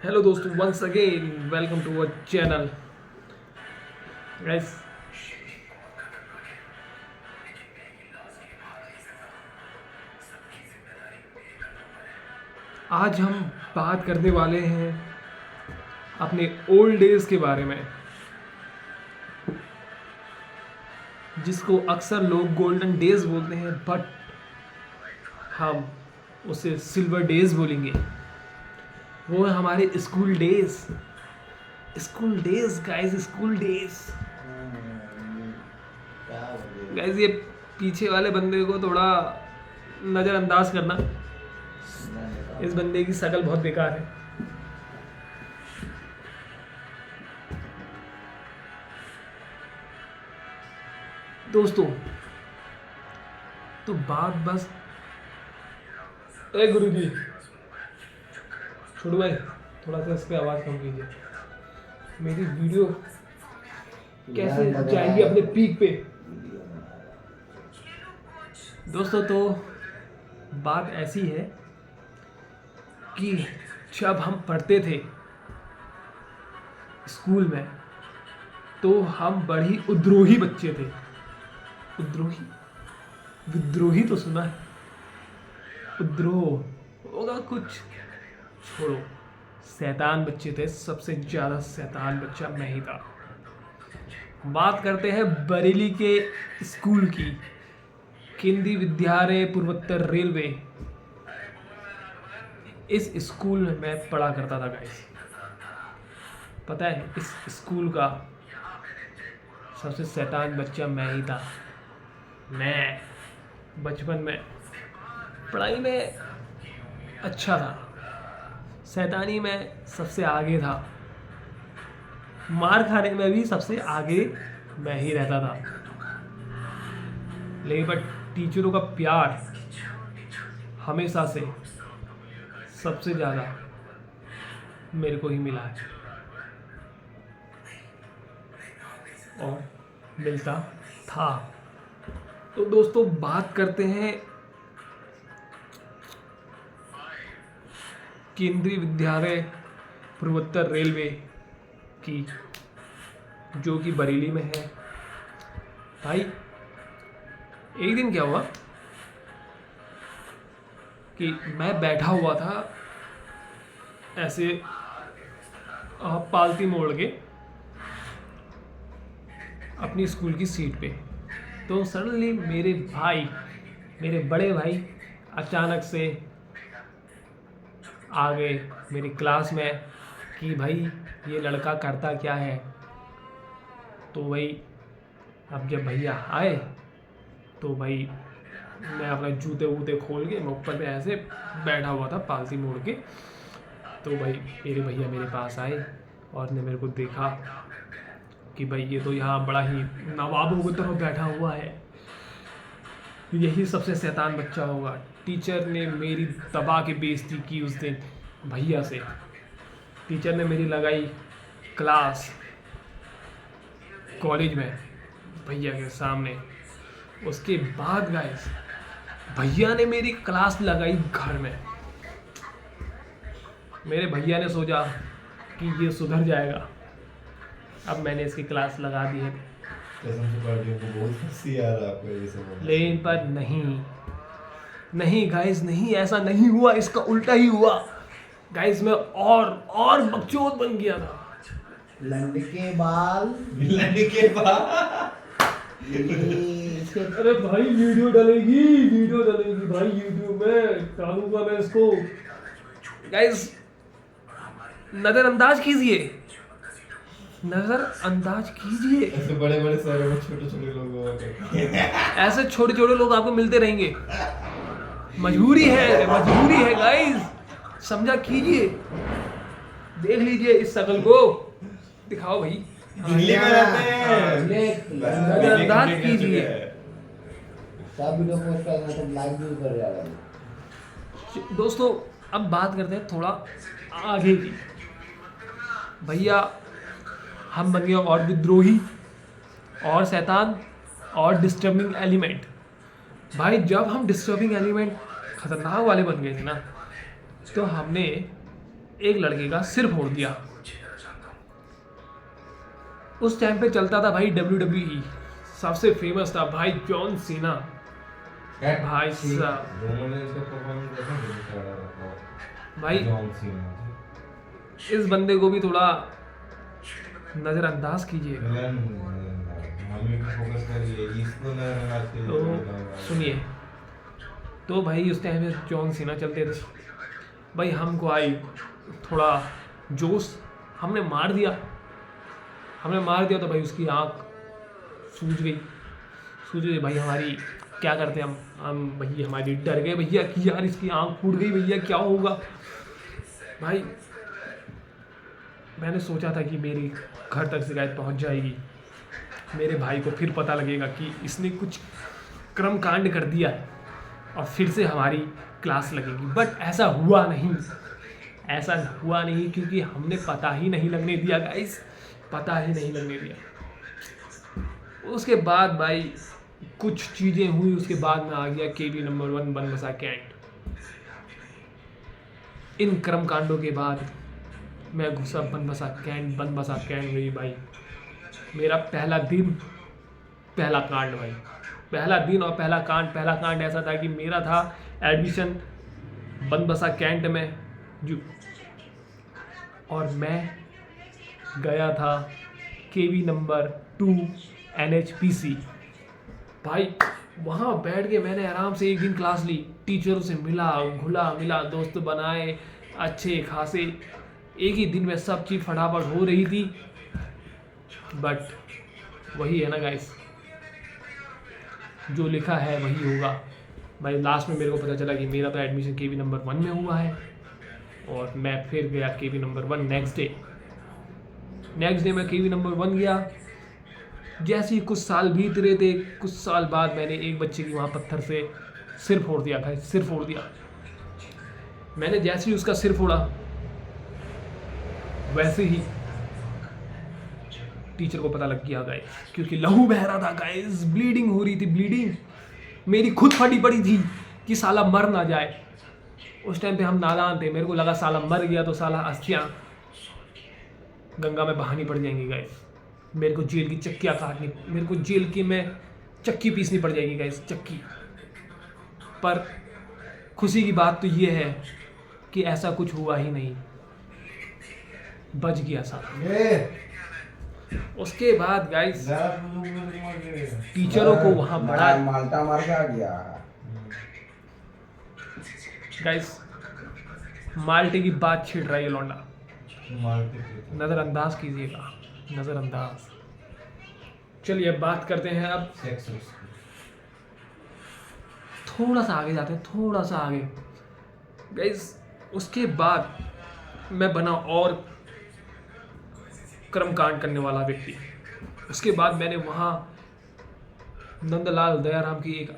Hello दोस्तों, once again welcome to our channel guys. आज हम बात करने वाले हैं अपने ओल्ड डेज के बारे में, जिसको अक्सर लोग गोल्डन डेज बोलते हैं, बट हम उसे सिल्वर डेज बोलेंगे। वो है हमारे school days. School days guys, school days guys. ये पीछे वाले बंदे को थोड़ा नज़रअंदाज करना, इस बंदे की शक्ल बहुत बेकार है। दोस्तों, तो बात बस गुरुजी, छोड़ो भाई, थोड़ा सा इस पे आवाज़ कम कीजिए। मेरी वीडियो कैसे जाएंगी अपने पीक पे। दोस्तों, तो बात ऐसी है कि जब हम पढ़ते थे स्कूल में, तो हम बड़ी उद्रोही बच्चे थे। उद्रोही, विद्रोही तो सुना है, उद्रोह होगा कुछ, छोड़ो। शैतान बच्चे थे, सबसे ज़्यादा शैतान बच्चा मैं ही था। बात करते हैं बरेली के स्कूल की, केंद्रीय विद्यालय पूर्वोत्तर रेलवे। इस स्कूल में मैं पढ़ा करता था गाइस। पता है, इस स्कूल का सबसे शैतान बच्चा मैं ही था। मैं बचपन में पढ़ाई में अच्छा था, शैतानी में सबसे आगे था, मार खाने में भी सबसे आगे मैं ही रहता था। लेकिन बट टीचरों का प्यार हमेशा से सबसे ज़्यादा मेरे को ही मिला है और मिलता था। तो दोस्तों, बात करते हैं केंद्रीय विद्यालय पूर्वोत्तर रेलवे की, जो कि बरेली में है। भाई, एक दिन क्या हुआ कि मैं बैठा हुआ था ऐसे पालती मोड़ के अपनी स्कूल की सीट पे। तो सडनली मेरे बड़े भाई अचानक से आ गए मेरी क्लास में कि भाई ये लड़का करता क्या है। तो भाई, अब जब भैया आए तो भाई मैं अपने जूते वूते खोल के मैं ऊपर पे ऐसे बैठा हुआ था पालती मोड़ के। तो भाई मेरे भैया मेरे पास आए और ने मेरे को देखा कि भाई ये तो यहाँ बड़ा ही नवाबों की तरह बैठा हुआ है, यही सबसे शैतान बच्चा होगा। टीचर ने मेरी दबा के बेइज्जती की उस दिन भैया से। टीचर ने मेरी लगाई क्लास कॉलेज में भैया के सामने। उसके बाद गाइस, भैया ने मेरी क्लास लगाई घर में। मेरे भैया ने सोचा कि ये सुधर जाएगा, अब मैंने इसकी क्लास लगा दी है। लेकिन पर नहीं गाइस, नहीं, ऐसा नहीं हुआ, इसका उल्टा ही हुआ गाइस। मैं और बकचोद बन गया था। लंडके बाल अरे भाई, वीडियो डलेगी भाई यूट्यूब में, डालूंगा मैं इसको। गाइस, नजरअंदाज कीजिए। ऐसे बड़े बड़े शहरों में छोटे छोटे लोग ऐसे छोटे छोटे लोग आपको मिलते रहेंगे। मजबूरी है गाइस, समझा कीजिए। देख लीजिए इस शक्ल को, दिखाओ भाई। दिल्ली में रहते हैं। नजरअंदाज कीजिए। सब वीडियो पोस्ट करना तो लाइक भी कर जाएगा। दोस्तों, अब बात करते हैं थोड़ा आगे की। भैया, हम बन गए और विद्रोही और शैतान और डिस्टर्बिंग एलिमेंट। भाई, जब हम डिस्टर्बिंग एलिमेंट खतरनाक वाले बन गए थे ना, तो हमने एक लड़के का सिर फोड़ दिया। उस टाइम पे चलता था भाई WWE, सबसे फेमस था भाई जॉन सीना। भाई साहब भाई इस बंदे को भी थोड़ा नज़रअंदाज कीजिएगा। तो सुनिए, तो भाई उस टाइम में जॉन सीना चलते थे भाई, हमको आई थोड़ा जोश, हमने मार दिया तो भाई उसकी आँख सूज गई भाई हमारी। क्या करते हम भैया हमारी डर गए भैया कि यार इसकी आँख फूट गई भैया, क्या होगा भाई। मैंने सोचा था कि मेरी घर तक शिकायत पहुंच जाएगी, मेरे भाई को फिर पता लगेगा कि इसने कुछ कर्म कांड कर दिया है और फिर से हमारी क्लास लगेगी। बट ऐसा हुआ नहीं क्योंकि हमने पता ही नहीं लगने दिया गाइस, पता ही नहीं लगने दिया। उसके बाद भाई कुछ चीज़ें हुई, उसके बाद में आ गया केवी नंबर 1 बनबसा कैंट। इन कर्म कांडों के बाद मैं घुसा बनबसा कैंट हुई भाई। मेरा पहला दिन पहला कांड भाई, पहला दिन और पहला कांड ऐसा था कि मेरा था एडमिशन बनबसा कैंट में और मैं गया था केवी नंबर 2 NHPC। भाई वहाँ बैठ के मैंने आराम से एक दिन क्लास ली, टीचरों से मिला दोस्त बनाए अच्छे खासे। एक ही दिन में सब चीज़ फटाफट हो रही थी। बट वही है ना गाइस, जो लिखा है वही होगा भाई। लास्ट में मेरे को पता चला कि मेरा तो एडमिशन केवी नंबर 1 में हुआ है और मैं फिर गया केवी नंबर 1 नेक्स्ट डे मैं केवी नंबर 1 गया। जैसे ही कुछ साल बीत रहे थे, कुछ साल बाद मैंने एक बच्चे की वहाँ पत्थर से सिर फोड़ दिया। मैंने जैसे ही उसका सिर फोड़ा वैसे ही टीचर को पता लग गया गाइस, क्योंकि लहू बह रहा था गाइस, ब्लीडिंग हो रही थी। मेरी खुद फटी पड़ी थी कि साला मर ना जाए। उस टाइम पे हम नादान थे, मेरे को लगा साला मर गया तो साला अस्थियाँ गंगा में बहानी पड़ जाएंगी गाइस, मेरे को जेल की चक्कियाँ काटनी, मेरे को जेल की में चक्की पीसनी पड़ जाएगी गाइस, चक्की। पर खुशी की बात तो ये है कि ऐसा कुछ हुआ ही नहीं, बच गया साला। उसके बाद गाइस टीचरों को वहाँ बड़ा माल्टा मार के आ गया गाइस, माल्टे की बात छिड़ रही है लौंडा, नज़रअंदाज कीजिएगा, नज़रअंदाज। चलिए बात करते हैं अब, थोड़ा सा आगे जाते हैं, थोड़ा सा आगे गाइस। उसके बाद मैं बना और कर्मकांड करने वाला व्यक्ति। उसके बाद मैंने वहाँ नंदलाल दयाराम की एक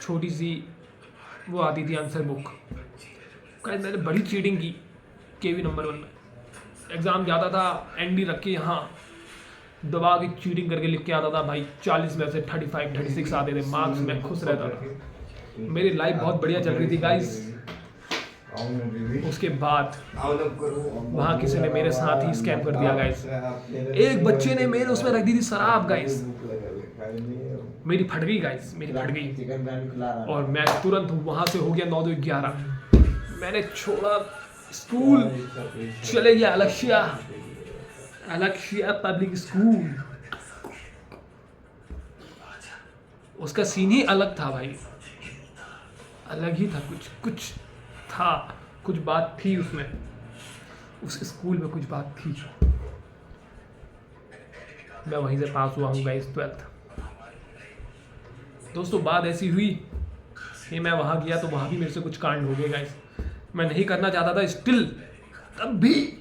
छोटी सी वो आती थी आंसर बुक, गाइस मैंने बड़ी चीटिंग की केवी नंबर 1 में। एग्ज़ाम जाता था एनडी रख के यहाँ दबा के चीटिंग करके लिख के आता था भाई, 40 में से 35-36 आते थे मार्क्स, में खुश रहता था। मेरी लाइफ बहुत बढ़िया चल रही थी गाइस। उसके बाद वहाँ किसी ने मेरे साथ ही स्कैम कर दिया गाइस। एक बच्चे ने मेरे उसमें रख दी थी शराब गाइस, मेरी फट गई गाइस, मेरी फट गई और मैं तुरंत वहाँ से हो गया 9-11। मैंने छोड़ा स्कूल, चले गया अलक्षिया पब्लिक स्कूल। उसका सीन ही अलग था भाई, अलग ही था, कुछ था, कुछ बात थी उसमें, उस स्कूल में कुछ बात थी। मैं वहीं से पास हुआ हूँ गाइस 12th। दोस्तों बात ऐसी हुई कि मैं वहाँ गया तो वहाँ भी मेरे से कुछ कांड हो गए गाइस। मैं नहीं करना चाहता था, स्टिल तब भी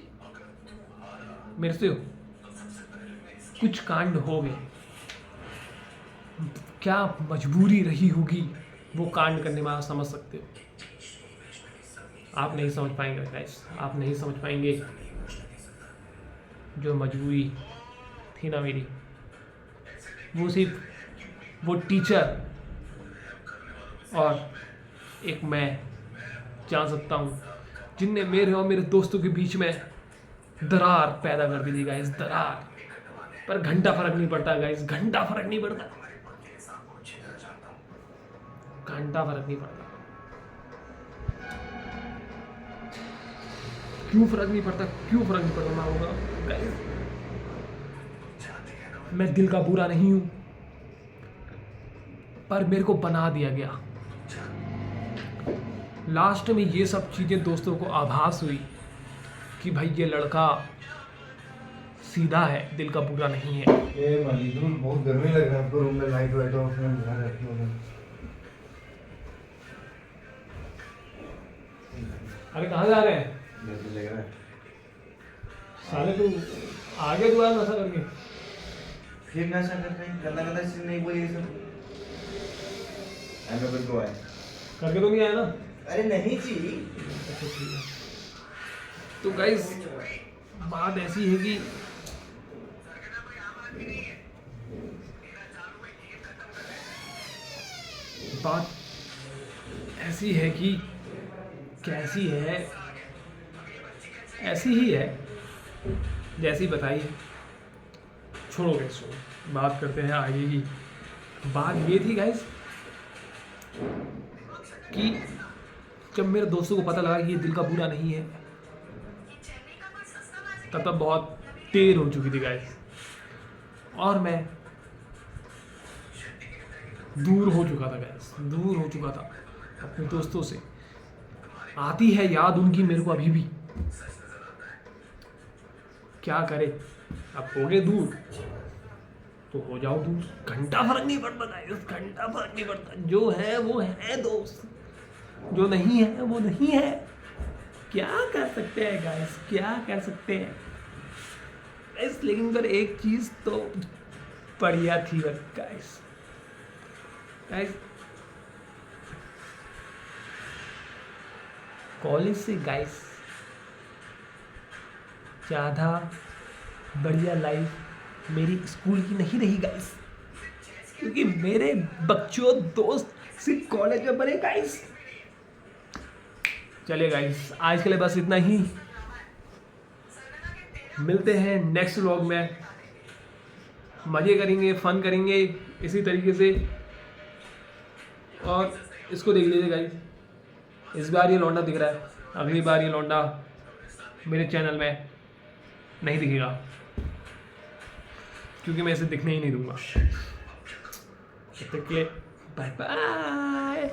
मेरे से कुछ कांड हो गए। क्या मजबूरी रही होगी वो कांड करने में, आप समझ सकते हो। आप नहीं समझ पाएंगे गाइस, आप नहीं समझ पाएंगे जो मजबूरी थी ना मेरी। वो सिर्फ वो टीचर और एक मैं जान सकता हूँ जिनने मेरे और मेरे दोस्तों के बीच में दरार पैदा कर दी थी गाइस, दरार। पर घंटा फर्क नहीं पड़ता गाइस, घंटा फर्क नहीं पड़ता, घंटा फर्क नहीं पड़ता। क्यों फर्क नहीं पड़ता, क्यों फर्क नहीं पड़ता मालूंगा गाइस, मैं दिल का बुरा नहीं हूं, पर मेरे को बना दिया गया। लास्ट में ये सब चीज़ें दोस्तों को आभास हुई कि भाई ये लड़का सीधा है, दिल का बुरा नहीं है। ये मलीदुल बहुत गर्मी लग रहा है आपको, रूम में लाइट वाइट ऑफ है, बाहर रखी होगा। अरे कहाँ जा रहे हैं जैसे लग रहा है साले, तू आगे दुआ नशा करके। फिर नशा कर रहे हैं, गंदा गंदा चीज नहीं बोली ये सब। आई नो गो है करके तो नहीं आया ना? अरे नहीं जी। अच्छा ठीक है। तो गाइस बात ऐसी है कि बात ऐसी है कि कैसी है, ऐसी ही है जैसी बताई है। छोड़ो गाइस, बात करते हैं आगे की। बात ये थी गाइस कि जब मेरे दोस्तों को पता लगा कि ये दिल का बुरा नहीं है, तब बहुत देर हो चुकी थी गाइस, और मैं दूर हो चुका था गाइस, दूर हो चुका था अपने दोस्तों से। आती है याद उनकी मेरे को अभी भी। क्या करे, अब हो गए दूर तो हो जाओ दूर, घंटा फर्क नहीं पड़ता गाइस, घंटा फर्क नहीं पड़ता। जो है वो है दोस्त, जो नहीं है वो नहीं है। क्या कर सकते हैं गाइस, क्या कर सकते हैं गाइस। लेकिन पर एक चीज तो बढ़िया थी गाइस, गाइस कॉलेज से गाइस ज़्यादा बढ़िया लाइफ मेरी स्कूल की नहीं रही गाइस, क्योंकि मेरे बच्चों दोस्त सिर्फ कॉलेज में बने गाइस। चलिए गाइस, आज के लिए बस इतना ही। मिलते हैं नेक्स्ट व्लॉग में, मज़े करेंगे, फन करेंगे इसी तरीके से। और इसको देख लीजिए गाइस, इस बार ये लौंडा दिख रहा है, अगली बार ये लौंडा मेरे चैनल में नहीं दिखेगा, क्योंकि मैं इसे दिखने ही नहीं दूंगा। तब तक के लिए बाय बाय।